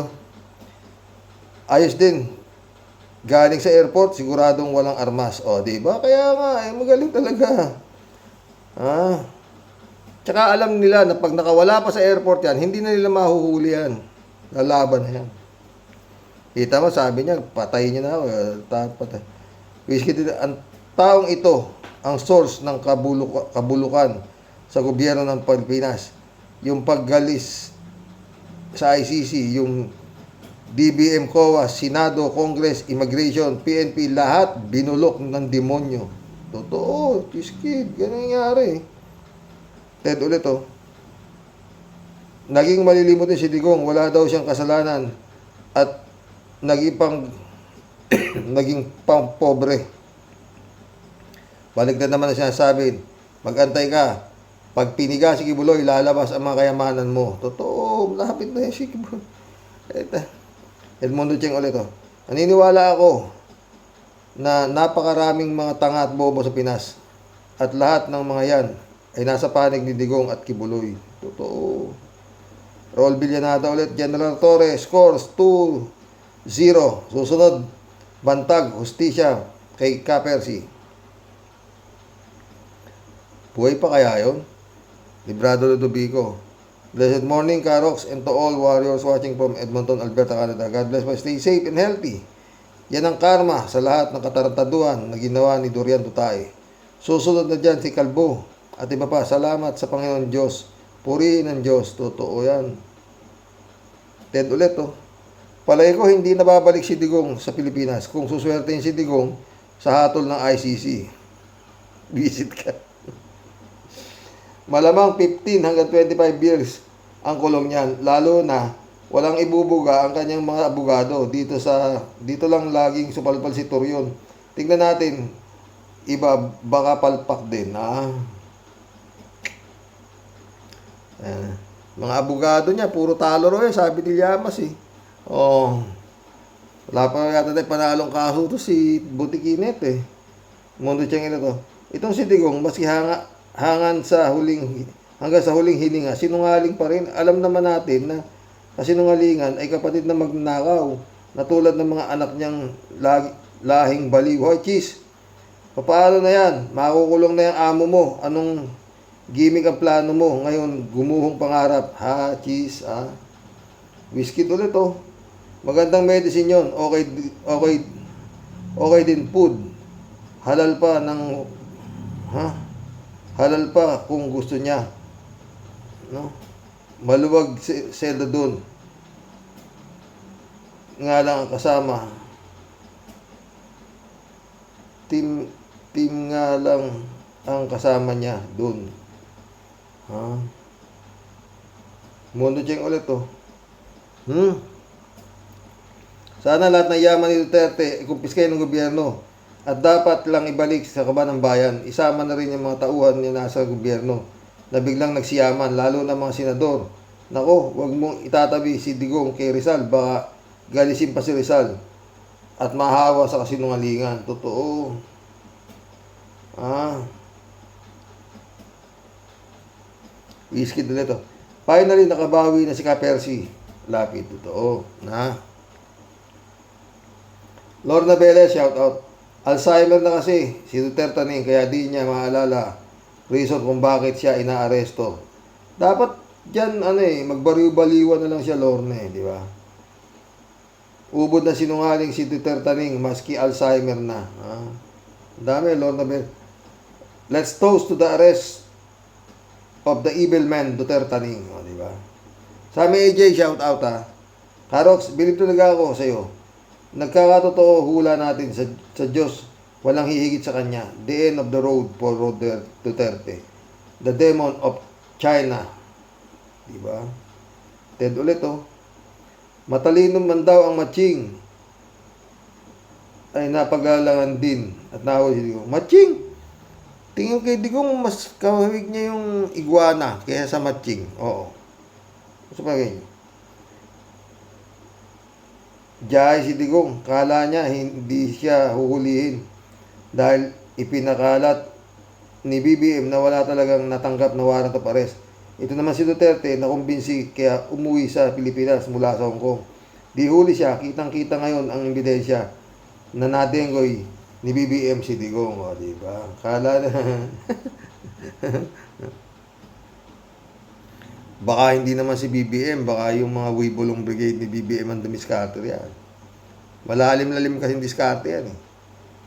ayos din. Galing sa airport, siguradong walang armas. Diba? Kaya nga, magaling talaga. Tsaka alam nila na pag nakawala pa sa airport yan, hindi na nila mahuhuli yan. Lalaban na yan. Kita mo, sabi niya, patayin niya na ako. Patay. Wizkid, ang taong ito, ang source ng kabulukan sa gobyerno ng Pilipinas. Yung paggalis sa ICC, yung DBM, COA, Senado, Congress, Immigration, PNP, lahat binulok ng demonyo. Totoo, Wizkid, ganun nangyari. Ted ulit, naging malilimot din si Digong, wala daw siyang kasalanan at naging pang pobre. Baligtad naman na sinasabi, mag-antay ka. Pag piniga si Kibuloy, lalabas ang mga kayamanan mo. Totoo, lapit na si Kibuloy. Edmundo Cheng ulit, naniniwala ako na napakaraming mga tanga at bobo sa Pinas. At lahat ng mga yan ay nasa panig ni Digong at Kibuloy. Totoo. Raul Villanada ulit, General Torres, scores 2-0. Susunod, bantag, hustisya kay Kapersi. Buhay pa kaya yun? Librado Ludovico. Blessed morning, Karox, and to all warriors watching from Edmonton, Alberta, Canada. God bless, stay safe and healthy. Yan ang karma sa lahat ng katarantaduhan na ginawa ni Dorian Tutay. Susunod na dyan si Kalbo at iba pa. Salamat sa Panginoon Diyos. Purihin ng Diyos. Totoo yan. Ted ulit, palay ko hindi nababalik si Digong sa Pilipinas kung suswertein si Digong sa hatol ng ICC. Visit ka. Malamang 15 hanggang 25 years ang kulong niyan. Lalo na walang ibubuga ang kanyang mga abogado. Dito lang laging supalpal si Torion. Tingnan natin, iba baka palpak din. Mga abogado niya, puro talo ro sabi ni Llamas wala pa yata tayo panalong kaso to si Butikinet Mundo Cheng ito. Itong si Digong, maski hanggang sa huling hininga, sinungaling pa rin. Alam naman natin na kasinungalingan ay kapatid na magnakaw na tulad ng mga anak niyang lahing baliw. Hoy, Chis, Paano na yan? Makukulong na yung amo mo. Anong gimmick ang plano mo? Ngayon, gumuhong pangarap. Ha, cheese, ha? Whiskey ulit, oh. Magandang medicine yon. Okay din food. Halal pa ng, halal pa kung gusto niya. No? Maluwag selda doon. Nga lang ang kasama. Team nga lang ang kasama niya doon. Mundo Cheng ulit, oh. Sana lahat ng yaman ni Duterte ikumpiskay ng gobyerno at dapat lang ibalik sa kaban ng bayan. Isama na rin yung mga tauhan niya nasa gobyerno na biglang nagsiyaman, lalo na mga senador. Nako, wag mong itatabi si Digong kay Rizal, baka galisin pa si Rizal at mahawa sa kasinungalingan. Totoo. Whiskey ulit, oh. Finally, nakabawi na si Ka-Percy. Lapid, totoo. Lorna Velez, shout out. Alzheimer na kasi si Duterte ning, kaya di niya maalala reason kung bakit siya inaaresto. Dapat dyan, magbaliw-baliwan na lang siya, Lorna, di ba? Ubod na sinungaling si Duterte ning, maski Alzheimer na. Dami, Lorna Velez. Let's toast to the arrest of the evil man, Duterte ning. Di ba? Sa amin, AJ, shout out, ha. Karox, bilib talaga ako sa iyo. Nagkakatotoo hula natin sa Diyos, walang hihigit sa Kanya. The end of the road for Duterte. The demon of China. Diba? Ted ulit, oh. Matalino man daw ang matching ay napagalangan din at nahuli si Digong. Matching! Tingin kay Digong, mas kawawig niya yung iguana kaysa sa matching. Oo. Sa bagay. Diyan si Digong, kala niya hindi siya huhulihin dahil ipinakalat ni BBM na wala talagang natanggap na warrant of arrest. Ito naman si Duterte na kumbinsi kaya umuwi sa Pilipinas mula sa Hong Kong. Di huli siya, kitang-kita ngayon ang ebidensya na nadenggoy ni BBM si Digong. O, diba? Kala na... Baka hindi naman si BBM, baka yung mga Wibulong Brigade ni BBM ang dumiskarte yan. Malalim-lalim kasing diskarte yan, eh.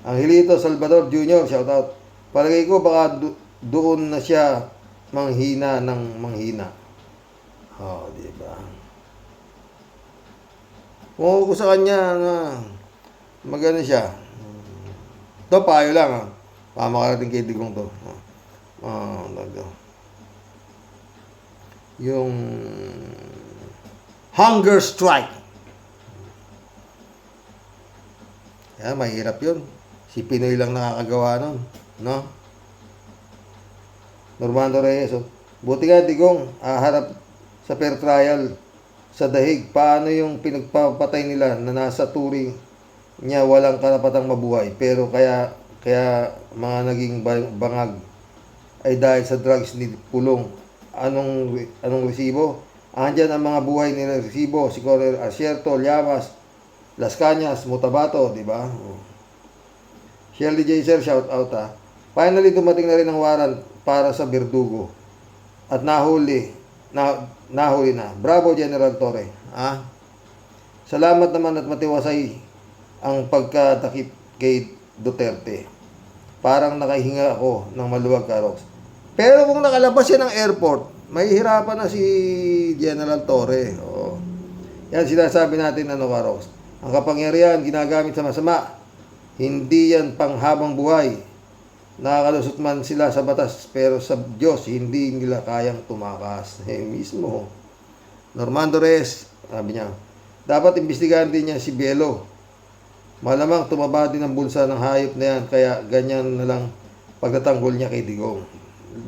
Angelito Salvador Jr., shout out. Palagay ko baka doon na siya manghina ng manghina. Diba? Kung ako sa kanya na magano siya. Ito, payo lang, ha. Pamakarating kay Digong to. Yung hunger strike. Mahirap yun. Si Pinoy lang nakakagawa nun. No? Normando Reyes, oh. Buti nga, Digong, harap sa fair trial sa dahig. Paano yung pinagpapatay nila na nasa turing niya walang karapatang mabuhay, pero kaya mga naging bangag ay dahil sa drugs ni Pulong. Anong resibo? Andyan ang mga buhay nila resibo, si Corner Asierto, Llamas, Las Cañas, Mutabato, di ba? Shirley J. Sir, shout out, ha. Finally, dumating na rin ang warrant para sa Verdugo. At nahuli na. Bravo, General Torre. Salamat naman at matiwasay ang pagkatakip kay Duterte. Parang nakahinga ako ng maluwag, Karox. Pero kung nakalabas siya ng airport, mahihirapan na si General Torre. Yan sinasabi natin, Karox. Ang kapangyarihan ginagamit sa masama. Hindi yan panghabang buhay. Nakakalusot man sila sa batas, pero sa Diyos, hindi nila kayang tumakas. Mismo. Normando Reyes, sabi niya, dapat imbestigahan din niya si Bielo. Malamang tumaba din ang bulsa ng hayop na yan, kaya ganyan na lang pagtatanggol niya kay Digong.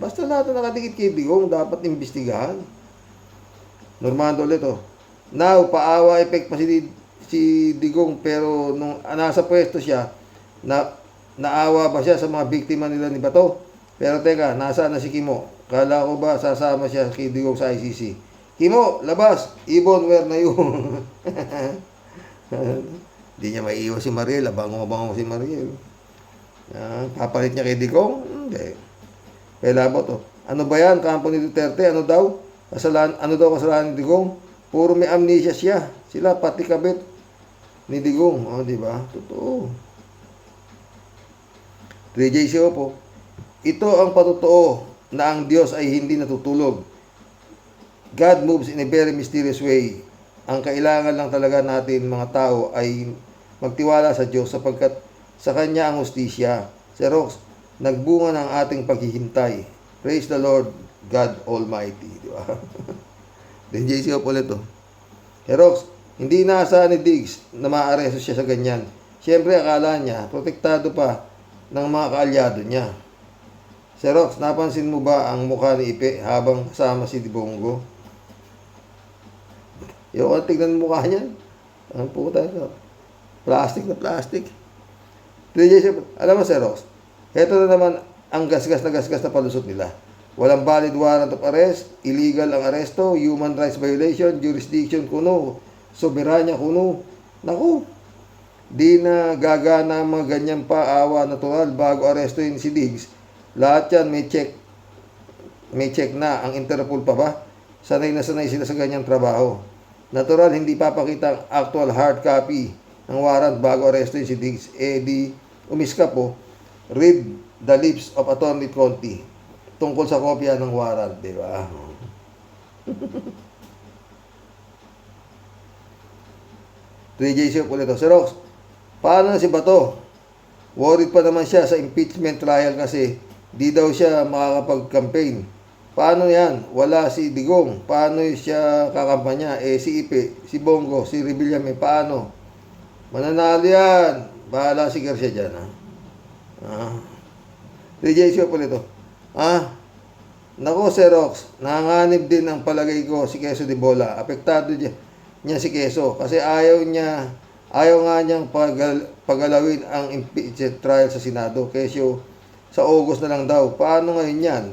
Basta lahat na nakadikit kay Digong, dapat imbestigahan. Normando ulit, oh. Now, paawa effect pa si Digong, pero nung nasa pwesto siya, naawa ba siya sa mga biktima nila ni Bato? Pero teka, nasaan na si Kimo? Kala ko ba sasama siya kay Digong sa ICC? Kimo, labas! Ibon, where na yun? Hindi niya maiiwas si Mariel. Abango si Mariel. Papalit niya kay Digong? Hindi. Kaya ba to? Ano ba yan? Kampo ni Duterte? Ano daw? Ano daw kasalanan ni Digong? Puro may amnesia siya. Sila pati kabit ni Digong. O, di ba? Totoo. 3JCO po. Ito ang patotoo na ang Diyos ay hindi natutulog. God moves in a very mysterious way. Ang kailangan lang talaga natin mga tao ay magtiwala sa Diyos sapagkat sa Kanya ang hustisya. Si Rox, nagbunga ng ating paghihintay. Praise the Lord God Almighty. Di ba? Then JC ulit to. Si Rox, hindi naasahan ni Diggs na maaresto siya sa ganyan. Siyempre akala niya, protektado pa ng mga kaalyado niya. Si Rox, napansin mo ba ang mukha ni Ipe habang kasama si Dibongo? Yung tignan mo mukha niyan. Ang puta ito. Plastic na plastic. 3 days, alam mo, Sir Rox, ito na naman ang gasgas na palusot nila. Walang valid warrant of arrest, illegal ang aresto, human rights violation, jurisdiction kuno, soberanya kuno. Naku, di na gagana ang mga ganyan pa awa natural bago arestuin si Diggs. Lahat yan may check na. Ang Interpol pa ba? Sanay na sanay sila sa ganyang trabaho. Natural, hindi papakita ang actual hard copy ng warrant bago arestuin si Diggs. Di umiska po, read the lips of Attorney Conti tungkol sa kopya ng warrant, di ba? ulit to. Sir Rox, paano na si Bato? Worried pa naman siya sa impeachment trial kasi di daw siya makakapag-campaign. Paano yan? Wala si Digong. Paano siya kakampanya? Si Ipe, si Bongo, si Rebillame, paano? Mananalo yan. Bahala si Garcia dyan, ha? ulit to. Naku, Sir Rox, nanganib din ang palagay ko si Quezon de Bola. Apektado niya si Quezon kasi ayaw nga niyang pagalawin ang impeachment trial sa Senado. Kesyo, sa August na lang daw. Paano ngayon yan?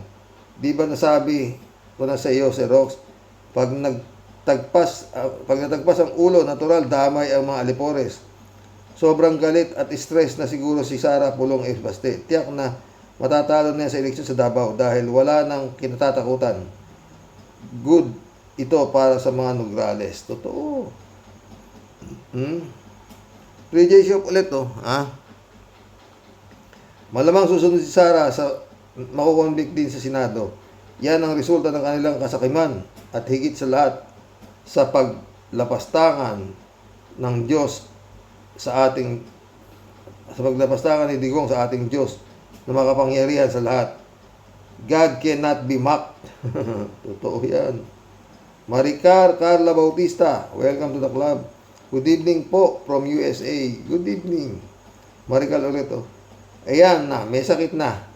Di ba nasabi ko na sa iyo, Sir Rox, pag natagpas ang ulo, natural, damay ang mga alipores. Sobrang galit at stress na siguro si Sara Pulong F. Baste. Tiyak na matatalo na sa eleksyon sa Davao dahil wala nang kinatatakutan. Good ito para sa mga Nograles. Totoo. 3J Shop ulit to. Malamang susunod si Sara sa makukonvict din sa Senado. Yan ang resulta ng kanilang kasakiman at higit sa lahat sa paglapastangan ng Diyos sa paglapastangan ni Digong sa ating Diyos na makapangyarihan sa lahat. God cannot be mocked. Totoo yan. Maricar Carla Bautista, welcome to the club. Good evening po from USA. Good evening. Maricar Loreto. Ayan na, may sakit na.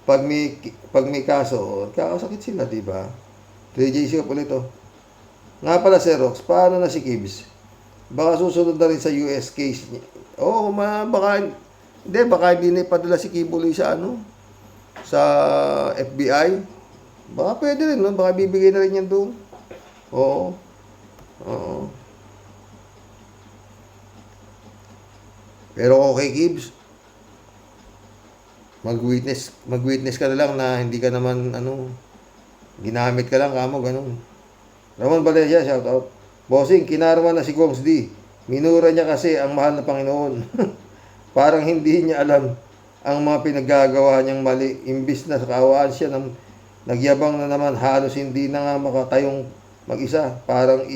Pag may kaso, kakasakit sila, di ba? 3JC ulit to. Nga pala, Sir Rox, paano na si Gibbs? Baka susunod na rin sa US case niya. Baka hindi na ipadala si Kibuloy sa sa FBI. Baka pwede rin, no? Baka bibigay na rin yan doon. Oo. Pero okay, Gibbs. Mag-witness ka na lang na hindi ka naman, ginamit ka lang, kamo, ganun. Ramon Valencia, shout out. Bossing, kinarma na si Gongs D. Minura niya kasi ang mahal na Panginoon. Parang hindi niya alam ang mga pinaggagawa niyang mali. Imbis na sa kaawaan siya, nagyabang na naman, halos hindi na nga makatayong mag-isa. Parang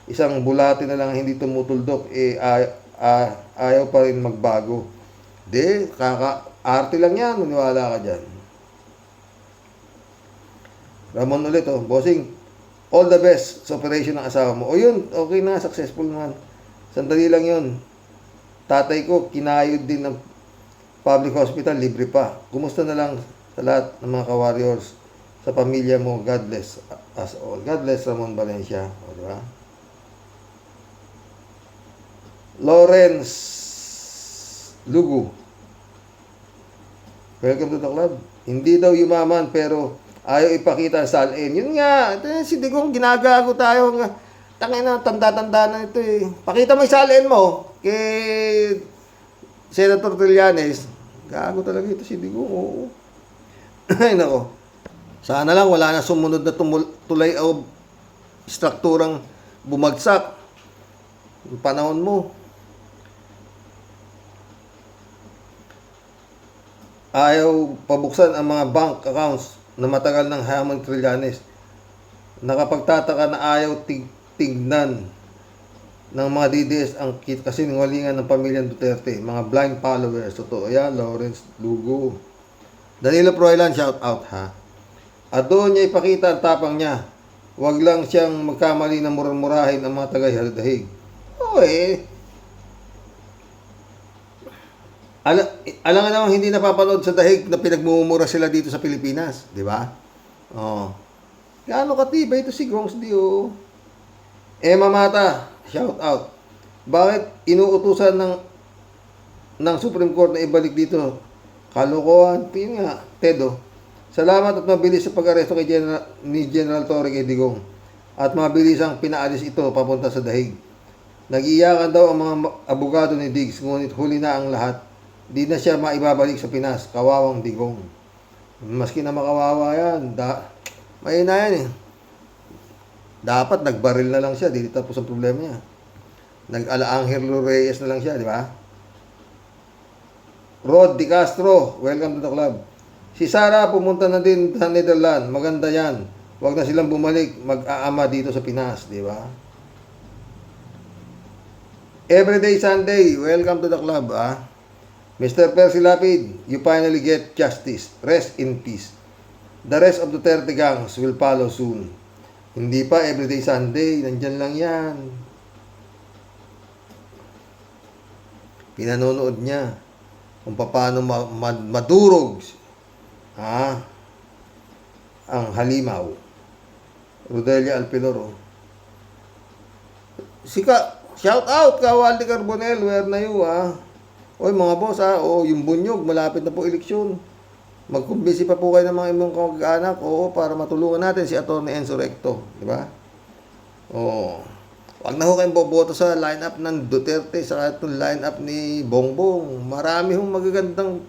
isang bulati na lang hindi tumutuldok, ayaw pa rin magbago. Arte lang yan, maniwala ka dyan. Ramon ulit, Bossing, all the best sa operation ng asawa mo. Yun, okay na, successful naman. Sandali lang yun. Tatay ko, kinayod din ng public hospital, libre pa. Kumusta na lang sa lahat ng mga ka-warriors, sa pamilya mo, God bless us all. God bless Ramon Valencia. Diba? Lawrence Lugu, welcome to the club. Hindi daw yumaman pero ayaw ipakita sa salin. Yun nga, si Digong ginagago tayo. Tangin na, tanda-tanda na ito eh. Pakita mo yung salin mo kay Senator Trillanes. Gago talaga ito si Digong, oo. Ay, nako. Sana lang wala na sumunod na tulay o strukturang bumagsak. Yung panahon mo. Ayaw pabuksan ang mga bank accounts na matagal ng hamon trilyanes. Nakapagtataka na ayaw tignan ng mga DDS ang kasinungalingan ng pamilyang Duterte. Mga blind followers. Totoo yan, Lawrence Lugo. Danilo Proilan, shout out ha. At doon niya ipakita ang tapang niya. Huwag lang siyang magkamali na murmurahin ang mga tagay-dahig. Oo eh. Alam nga naman hindi napapanood sa dahig na pinagmumura sila dito sa Pilipinas. Di ba? Oh. Gaano katibay ito si Gongs Dio. Emma Mata, shout out. Bakit inuutusan ng Supreme Court na ibalik dito? Kalokohan. Yun nga, Tedo. Salamat at mabilis sa pag-aresto kay ni General Torre kay Digong. At mabilis ang pinaalis ito papunta sa dahig. Nag-iyakan daw ang mga abogado ni Diggs, ngunit huli na ang lahat. Di na siya maibabalik sa Pinas. Kawawang Digong. Maski na makawawa yan. May na yan eh. Dapat nagbaril na lang siya. Di tapos ang problema niya. Nag-Angel Reyes na lang siya, di ba? Rod Di Castro, welcome to the club. Si Sara pumunta na din sa Netherlands. Maganda yan. Huwag na silang bumalik. Mag-aama dito sa Pinas, di ba? Everyday Sunday, welcome to the club, ah. Mr. Percy Lapid, you finally get justice. Rest in peace. The rest of the Duterte gangs will follow soon. Hindi pa everyday Sunday, nandyan lang yan. Pinanonood niya kung paano madurog ang halimaw. Rodelia Alpiloro. Shout out ka, Waldi Carbonel, where na you, Oy mga boss, yung Bunyog, malapit na po eleksyon. Magkumbisi pa po kayo ng mga imong kamag-anak, para matulungan natin si Atty. Enzo Recto, di ba? Wag na ho kayong boboto sa line-up ng Duterte sa itong line-up ni Bongbong. Marami hong magagandang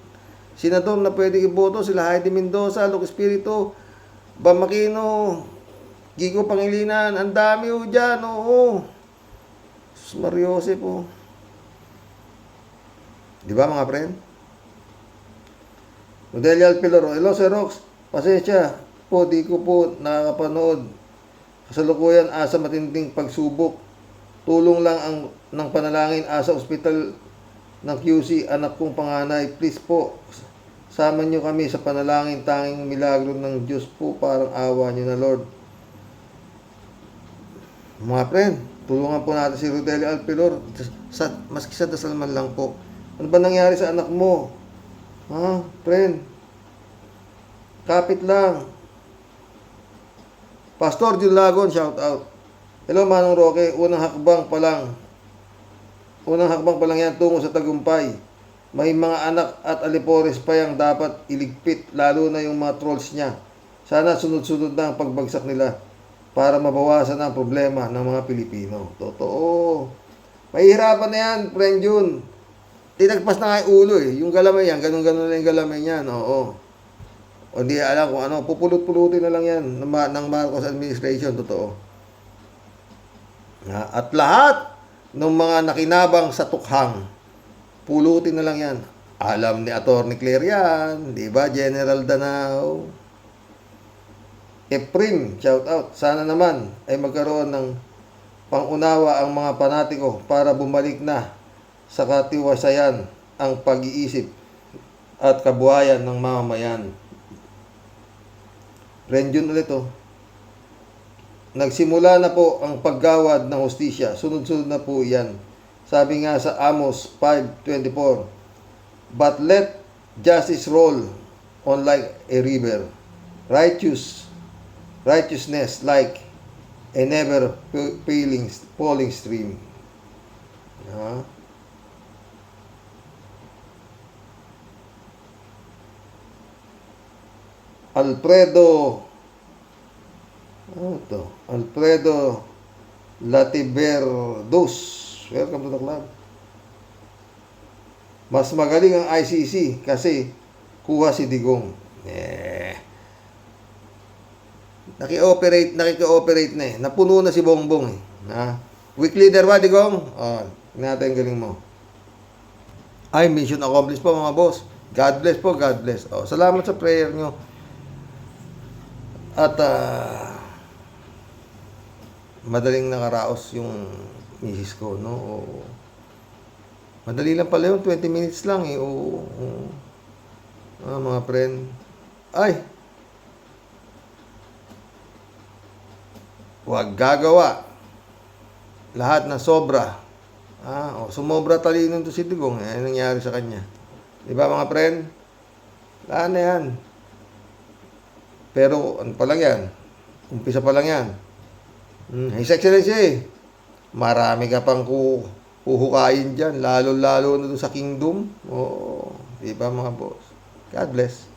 senador na pwede iboto, sila Heidi Mendoza, Luke Espiritu, Bam Aquino, Gigo Pangilinan, ang dami ho dyan, Mario Jose po. Di ba mga friend? Rodelia Alpiloro. Hello Sir Rox. Pasensya po, di ko po nakakapanood. Kasalukuyan asa matinding pagsubok. Tulong lang ng panalangin asa ospital ng QC anak kong panganay. Please po, sama nyo kami sa panalangin, tanging milagro ng Diyos po, parang awa nyo na Lord. Mga friend, tulungan po natin si Rodelia Alpilor. Maski sa dasal man lang po. Ano ba nangyari sa anak mo? Friend? Kapit lang. Pastor Jun Lagon, shout out. Hello Manong Roque, unang hakbang pa lang yan tungo sa tagumpay. May mga anak at alipores pa yang dapat iligpit, lalo na yung mga trolls niya. Sana sunod-sunod na ang pagbagsak nila para mabawasan ang problema ng mga Pilipino. Totoo. Mahihirapan na yan, friend Jun. Tinagpas na nga yung ulo eh. Yung galamay yan, ganun-ganun na yung galamay niyan. O di alam kung ano, pupulot-pulutin na lang yan ng Marcos administration. Totoo. At lahat ng mga nakinabang sa tukhang, pulutin na lang yan. Alam ni Atty. Claire yan. Di ba, General Danao? Efrim, shout out. Sana naman ay magkaroon ng pangunawa ang mga panatiko para bumalik na sa katiwasayan ang pag-iisip at kabuhayan ng mamamayan. Renjun ulit Nagsimula na po ang paggawad ng hustisya. Sunod-sunod na po yan. Sabi nga sa Amos 5:24, but let justice roll on like a river. Righteousness like a never falling stream. Alfredo Latiberdos, welcome to the club. Mas magaling ang ICC kasi kuha si Digong. Nakikooperate na eh. Napuno na si Bongbong eh. Ha? Weak leader ba, Digong? Tingnan natin ang galing mo. Ay, mission accomplished po mga boss. God bless po, God bless. Salamat sa prayer nyo. At madaling nakaraos yung misis ko, no? Madali lang pala yun, 20 minutes lang eh. Mga friend. Ay! Huwag gagawa. Lahat na sobra. Sumobra talino to si Digong. Ano nangyari sa kanya? Di ba mga friend? Lahat na yan. Pero ano pa lang yan? Umpisa pa lang yan. His Excellency, marami ka pang huhukayin dyan. Lalo-lalo na doon sa kingdom. Di ba mga boss? God bless.